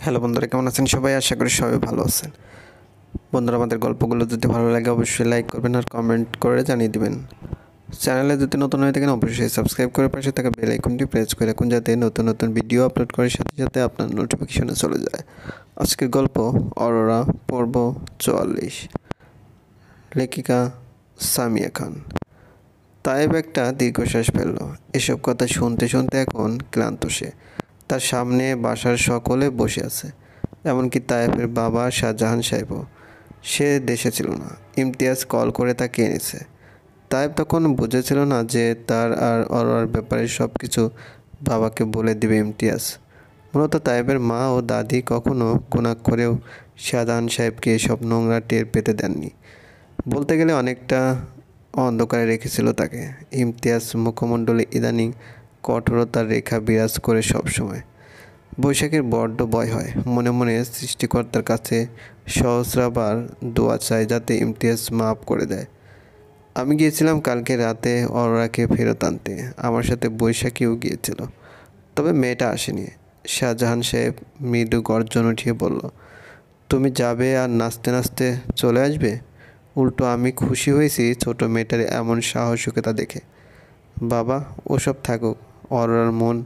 Hello বন্ধুরা, কেমন আছেন সবাই? আশা করি সবাই ভালো আছেন। বন্ধুরা, আমাদের গল্পগুলো যদি ভালো লাগে অবশ্যই লাইক করবেন আর কমেন্ট করে জানিয়ে দিবেন। চ্যানেলে যদি নতুন হয়ে থাকেন অবশ্যই সাবস্ক্রাইব করে পাশে থাকা বেল আইকনটি প্রেস করে রাখুন, যাতে নতুন নতুন ভিডিও আপলোড করার সাথে সাথে আপনার নোটিফিকেশনে চলে যায়। আজকের গল্প অরোরা, পর্ব 44। লেখিকা সামিয়া খান। তায়েব একটা দীর্ঘশ্বাস ফেলল। এসব কথা শুনতে শুনতে এখন ক্লান্ত সে। তার সামনে বাসার সকলে বসে আছে, এমনকি তায়েবের বাবা শাহজাহান সাহেবও। সে দেশে ছিল না। ইমতিয়াজ কল করে তাকে এনেছে। তায়েব তখন বুঝেছিল না যে তার আর অরোরার ব্যাপারে সব কিছু বাবাকে বলে দিবে ইমতিয়াজ। মূলত তায়েবের মা ও দাদি কখনো করেও শাহজাহান সাহেবকে এসব নোংরা টের পেতে দেননি। বলতে গেলে অনেকটা অন্ধকারে রেখেছিল তাকে। ইমতিয়াজ মুখমণ্ডলে ইদানিং কঠোরতার রেখা বিরাজ করে সবসময়। বৈশাখীর বড্ড ভয় হয়। মনে মনে সৃষ্টিকর্তার কাছে সহস্রাবার দোয়া চাই যাতে ইমতিয়াজ মাফ করে দেয়। আমি গিয়েছিলাম কালকে রাতে অরোরাকে ফেরত আনতে। আমার সাথে বৈশাখীও গিয়েছিল, তবে মেয়েটা আসেনি। শাহজাহান সাহেব মৃদু গর্জন উঠিয়ে বলল, তুমি যাবে আর নাচতে নাচতে চলে আসবে? উল্টো আমি খুশি হয়েছি ছোট মেয়েটার এমন সাহসিকতা দেখে। বাবা, ওসব থাকুক। অরোরার মন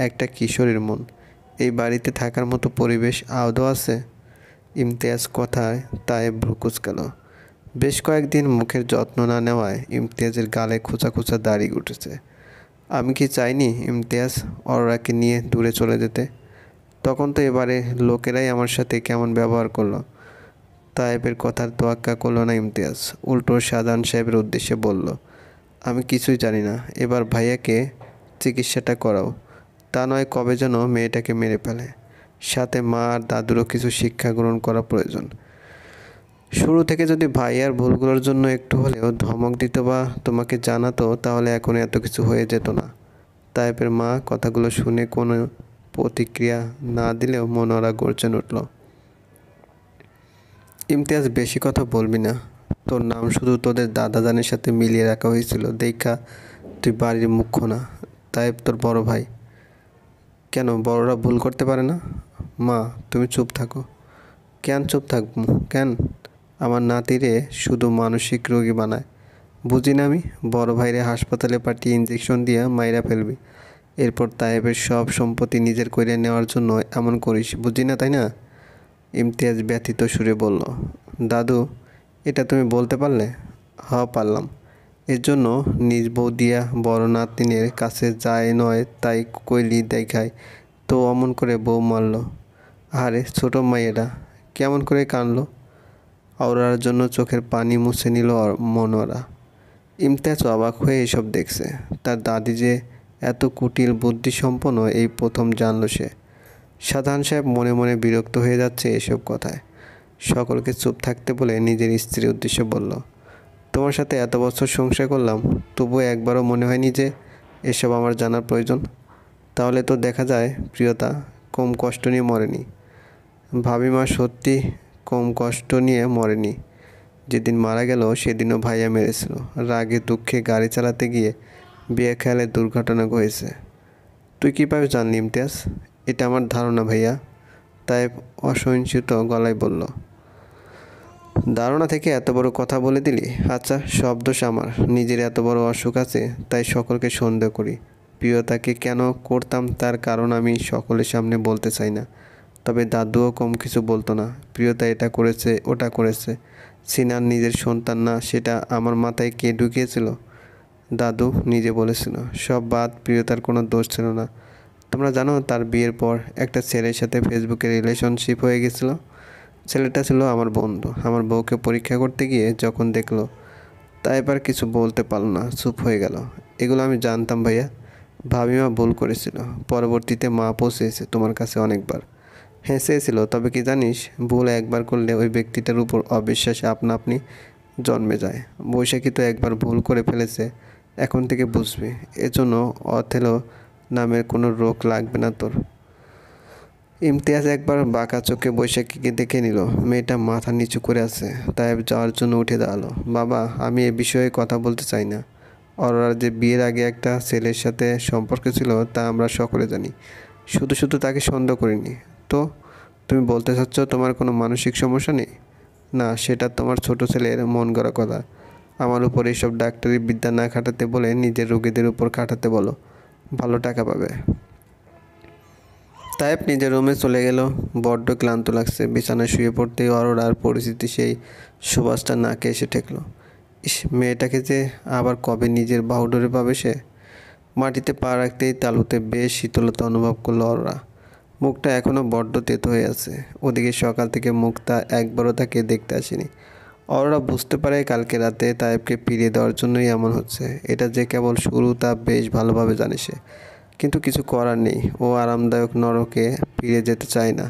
একটা কিশোরীর মন। এই বাড়িতে থাকার মতো পরিবেশ আদৌ আছে? ইমতিয়াজ কথায় তাই ভ্রু কুঁচকাল। বেশ কয়েকদিন মুখের যত্ন না নেওয়ায় ইমতিয়াজের গালে খোঁচা খোঁচা দাড়ি উঠেছে। আমি কি চাইনি ইমতিয়াজ অরোরাকে নিয়ে দূরে চলে যেতে? তখন তো এবারে লোকেরাই আমার সাথে কেমন ব্যবহার করলো। তায়েবের কথার তোয়াক্কা করলো না ইমতিয়াজ। উল্টো শাহজাহান সাহেবের উদ্দেশ্যে বলল, আমি কিছুই জানি না। এবার ভাইয়াকে চিকিৎসাটা করাও। তা নয় কবে যেন মেয়েটাকে মেরে ফেলে। সাথে মা আর দাদুরও কিছু শিক্ষা গ্রহণ করা প্রয়োজন। শুরু থেকে যদি ভাইয়ার ভুলগুলোর জন্য একটু হলেও ধমক দিত বা তোমাকে জানাতো, তাহলে এখন এত কিছু হয়ে যেত না। তায়েবের মা কথাগুলো শুনে কোনো প্রতিক্রিয়া না দিলেও মনোরা গর্জে উঠল। ইমতিয়াজ, বেশি কথা বলবি না। তোর নাম শুধু তোদের দাদাজানের সাথে মিলিয়ে রাখা হয়েছিল দেখা তুই বাড়ির মুখ্য না। তায়েব তোর বড় ভাই। কেন বড়রা ভুল করতে পারে না? মা, তুমি চুপ থাকো। কেন চুপ থাকবো? কেন? আমার নাতিরে শুধু মানসিক রোগী বানায়। বুঝি না আমি? বড় ভাইরে হাসপাতালে পাঠিয়ে ইঞ্জেকশন দিয়ে মাইরা ফেলবি। এরপর তায়েবের সব সম্পত্তি নিজের করে নেওয়ার জন্য এমন করিস, বুঝি না তাই না? ইমতিয়াজ ব্যথিত সুরে বলল, দাদু, এটা তুমি বলতে পারলে? পারলাম। এর জন্য নিজ বউ দিয়া বড় নাতনির কাছে যায় নয় তাই কইলি দেখায় তো অমন করে বউ মারল। আরে ছোট মাইয়েরা কেমন করে কানলো। অরোরার জন্য চোখের পানি মুছে নিল মনোরা। ইমতিয়াজ অবাক হয়ে এসব দেখছে। তার দাদি যে এত কুটিল বুদ্ধিসম্পন্ন এই প্রথম জানল সে। শাহজাহান সাহেব মনে মনে বিরক্ত হয়ে যাচ্ছে এসব কথায়। সকলকে চুপ থাকতে বলে নিজের স্ত্রীর উদ্দেশ্যে বলল, তোমার সাথে এত বছর সংসার করলাম, তবুও একবারও মনে হয়নি যে এসব আমার জানার প্রয়োজন। তাহলে তো দেখা যায় প্রিয়তা কম কষ্ট নিয়ে মরেনি। ভাবিমা সত্যি কম কষ্ট নিয়ে মরেনি। যেদিন মারা গেল সেদিনও ভাইয়া মেরেছিল। রাগে দুঃখে গাড়ি চালাতে গিয়ে বিয়ে খেয়ালে দুর্ঘটনা হয়েছে। তুই কীভাবে জানলি ইমতিয়াজ? এটা আমার ধারণা ভাইয়া। তাই অসহিষ্ণুত গলায় বলল, ধারণা থেকে এত বড় কথা বলে দিলি? আচ্ছা, সব দোষ আমার। নিজের এত বড় অসুখ আছে তাই সকলকে সন্দেহ করি। প্রিয়তাকে কেন করতাম তার কারণ আমি সকলের সামনে বলতে চাই না। তবে দাদুও কম কিছু বলতো না। প্রিয়তা এটা করেছে ওটা করেছে। সিনার নিজের সন্তান না সেটা আমার মাথায় কে ঢুকিয়েছিল? দাদু নিজে বলেছিল। সব বাদ, প্রিয়তার কোনো দোষ ছিল না। তোমরা জানো তার বিয়ের পর একটা ছেলের সাথে ফেসবুকে রিলেশনশিপ হয়ে গেছিলো। ছেলেটা ছিল আমার বন্ধু। আমার বউকে পরীক্ষা করতে গিয়ে যখন দেখলো, তাই এবার কিছু বলতে পারলো না, চুপ হয়ে গেল। এগুলো আমি জানতাম ভাইয়া। ভাবিমা ভুল করেছিল। পরবর্তীতে মা পৌঁছেছে তোমার কাছে অনেকবার। হেসেছিল, তবে কি জানিস, ভুল একবার করলে ওই ব্যক্তিটার উপর অবিশ্বাস আপনা আপনি জন্মে যায়। বৈশাখী তো একবার ভুল করে ফেলেছে, এখন থেকে বুঝবি। এজন্য অথেলো নামের কোনো রোগ লাগবে না তোর। ইমতিয়াজ একবার বাঁকা চোখে বৈশাখীকে দেখে নিল। মেয়েটা মাথা নিচু করে আছে। তাই যাওয়ার জন্য উঠে দাঁড়ালো। বাবা, আমি এ বিষয়ে কথা বলতে চাই না। অরোরার যে বিয়ের আগে একটা ছেলের সাথে সম্পর্ক ছিল তা আমরা সকলে জানি। শুধু শুধু তাকে সন্দেহ করিনি। তো তুমি বলতে চাচ্ছ তোমার কোনো মানসিক সমস্যা নেই? না, সেটা তোমার ছোট ছেলের মন গড়া কথা। আমার উপর এইসব ডাক্তারি বিদ্যা না খাটাতে বলে নিজের রোগীদের উপর খাটাতে বলো, ভালো টাকা পাবে। তাইব নিজের রুমে চলে গেল। বড্ড ক্লান্ত লাগছে। বিছানায় শুয়ে পড়তেই অরোরার পরিস্থিতি সেই সুবাসটা নাকে এসে ঠেকল। ইস, মেয়েটাকে যে আবার কবে নিজের বাহুডোরে পাবে সে। মাটিতে পা রাখতেই তালুতে বেশ শীতলতা অনুভব করলো অরোরা। মুখটা এখনও বড্ড তেতো হয়ে আছে। ওদিকে সকাল থেকে মুখটা একবারও তাকে দেখতে আসেনি। অরোরা বুঝতে পারে কালকে রাতে তায়েবকে ফিরিয়ে দেওয়ার জন্যই এমন হচ্ছে। এটা যে কেবল শুরু তা বেশ ভালোভাবে জানে সে, কিন্তু কিছু করার নেই। ও আরামদায়ক নরকে ফিরে যেতে চায় না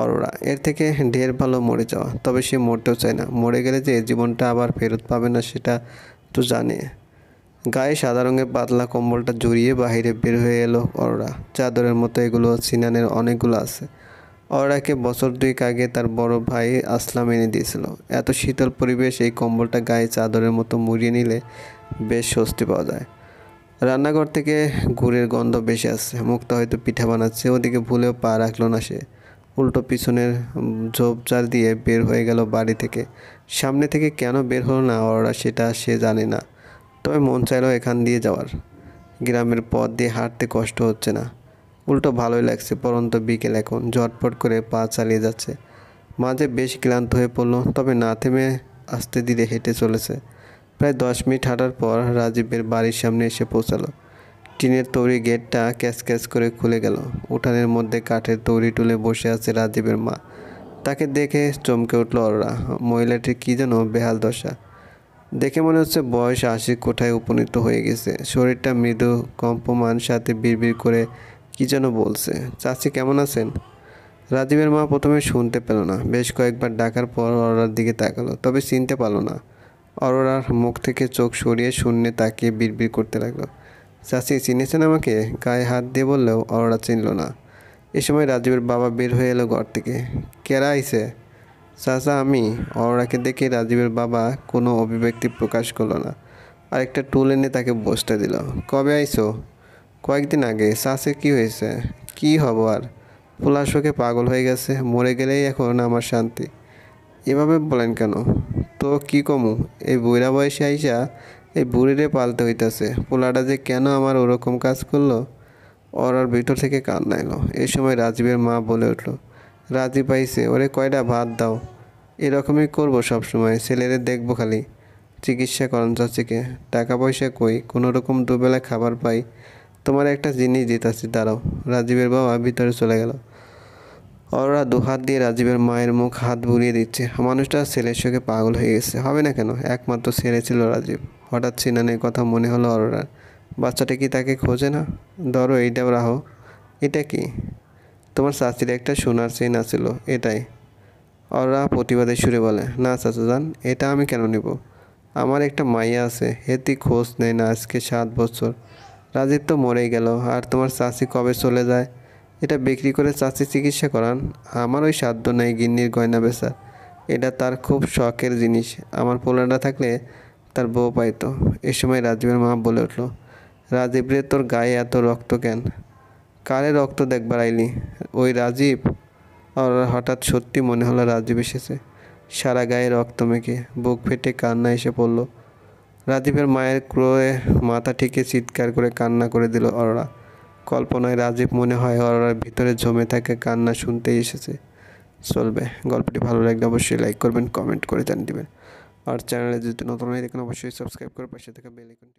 অরোরা। এর থেকে ঢের ভালো মরে যাওয়া। তবে সে মরতেও চায় না। মরে গেলে যে জীবনটা আবার ফেরত পাবে না সেটা তো জানে। গায়ে সাদা রঙের পাতলা কম্বলটা জড়িয়ে বাইরে বের হয়ে এলো অরোরা। চাদরের মতো এগুলো সিনানের অনেকগুলো আছে। অরোরাকে বছর 2 আগে তার বড় ভাই আসলাম এনে দিয়েছিল। এত শীতল পরিবেশ, এই কম্বলটা গায়ে চাদরের মতো মুড়িয়ে নিলে বেশ স্বস্তি পাওয়া যায়। রান্নাঘর থেকে গুড়ের গন্ধ বেশি আসছে। মুক্তা হয়তো পিঠা বানাচ্ছে। ওদিকে ভুলেও পা রাখলো না সে। উল্টো পিছনের ঝোপঝাড় দিয়ে বের হয়ে গেল বাড়ি থেকে। সামনে থেকে কেন বের হলো না অরোরা সেটা সে জানে না। তবে মন চাইলো এখান দিয়ে যাওয়ার। গ্রামের পথ দিয়ে হাঁটতে কষ্ট হচ্ছে না, উল্টো ভালোই লাগছে। পরন্ত বিকেল এখন। ঝটপট করে পা চালিয়ে যাচ্ছে। মাঝে বেশ ক্লান্ত হয়ে পড়লো, তবে না থেমে আস্তে ধীরে হেঁটে চলেছে। প্রায় 10 মিনিট হাঁটার পর রাজীবের বাড়ির সামনে এসে পৌঁছালো। টিনের তৈরি গেটটা ক্যাচ ক্যাচ করে খুলে গেল। উঠানের মধ্যে কাঠের তৈরি টুলে বসে আছে রাজীবের মা। তাকে দেখে চমকে উঠল অরোরা। মহিলাটির কী যেন বেহাল দশা। দেখে মনে হচ্ছে বয়স 80 কোঠায় উপনীত হয়ে গেছে। শরীরটা মৃদু কম্পমান, সাথে বিড়বিড় করে কী যেন বলছে। চাচি কেমন আছেন? রাজীবের মা প্রথমে শুনতে পেল না। বেশ কয়েকবার ডাকার পর অরোরার দিকে তাকালো, তবে চিনতে পারল না। অরোরার মুখ থেকে চোখ সরিয়ে শূন্যে তাকিয়ে বিড়বিড় করতে লাগলো। চাচি চিনেছেন আমাকে? গায়ে হাত দিয়ে বললেও অরোরা চিনল না। এ সময় রাজীবের বাবা বের হয়ে এলো ঘর থেকে। কেরা আইছে? চাচা আমি। অরোরাকে দেখে রাজীবের বাবা কোনো অভিব্যক্তি প্রকাশ করলো না। আরেকটা টুল এনে তাকে বসতে দিল। কবে আইছো? কয়েকদিন আগে। চাচি কী হয়েছে? কী হব আর, পোলার শোকে পাগল হয়ে গেছে। মরে গেলেই এখন আমার শান্তি। এভাবে বলেন কেন? তো কি কমু, এই বুড়া বয়সে আইসা এই বুড়িরে পালতে হইতাছে। পোলাটা যে কেন আমার ওরকম কাজ করলো। ওর ভিতর থেকে কান্না এলো। এই সময় রাজীবের মা বলে উঠল, রাজীব আইছে, ওরে কয়টা ভাত দাও। এরকমই করবো সব সময়, ছেলেরে দেখবো খালি। চিকিৎসা করান চাচিকে। টাকা পয়সা কই, কোনো রকম দুবেলা খাবার পাই। তোমার একটা জিনিস দিতাছি, দাঁড়াও। রাজীবের বাবা ভিতরে চলে গেল। ওরা দুহাত দিয়ে রাজীবের মায়ের মুখ হাত বুলিয়ে দিচ্ছে। মানুষটা ছেলের শোকে পাগল হয়ে গেছে। হবে না কেন, একমাত্র ছেলে ছিল রাজীব। হঠাৎ সিনানের কথা মনে হলো অরোরার। বাচ্চাটা কি তাকে খোঁজে না? ধরো এইটাও রাহো। এটা কি? তোমার চাচির একটা সোনার চেইন আছিল, এটাই। অরোরা প্রতিবাদের সুরে বলে, না চাচা যান, এটা আমি কেন নিব? আমার একটা মাইয়া আছে, হেতি খোঁজ নেয় না আজকে 7 বছর। রাজীব তো মরেই গেল, আর তোমার চাচি কবে চলে যায়। এটা বিক্রি করে চাচি চিকিৎসা করান। আমার ওই সাধ্য নেই গিন্নির গয়না বেচার। এটা তার খুব শখের জিনিস। আমার পোলাটা থাকলে তার বউ পাইতো। এ সময় রাজীবের মা বলে উঠল, রাজীব রে, তোর গায়ে এত রক্ত কেন? কারে রক্ত দেখবার আইলি? ওই রাজীব? আর হঠাৎ সত্যি মনে হলো রাজীব এসেছে। সারা গায়ে রক্ত মেখে, বুক ফেটে কান্না এসে পড়ল। রাজীবের মায়ের ক্রোধে মাথা ঠেকে চিৎকার করে কান্না করে দিল অরোরা। কল্পনায় রাজীব মনে হয় অরোরার ভিতরে জমে থাকে কান্না শুনতেই এসেছে। চলবে। গল্পটি ভালো লাগলে অবশ্যই লাইক করবেন, কমেন্ট করে জানিয়ে দেবেন। আর চ্যানেলে যদি নতুন হয়ে দেখেন অবশ্যই সাবস্ক্রাইব করে পাশে থাকা বেল আইকনটি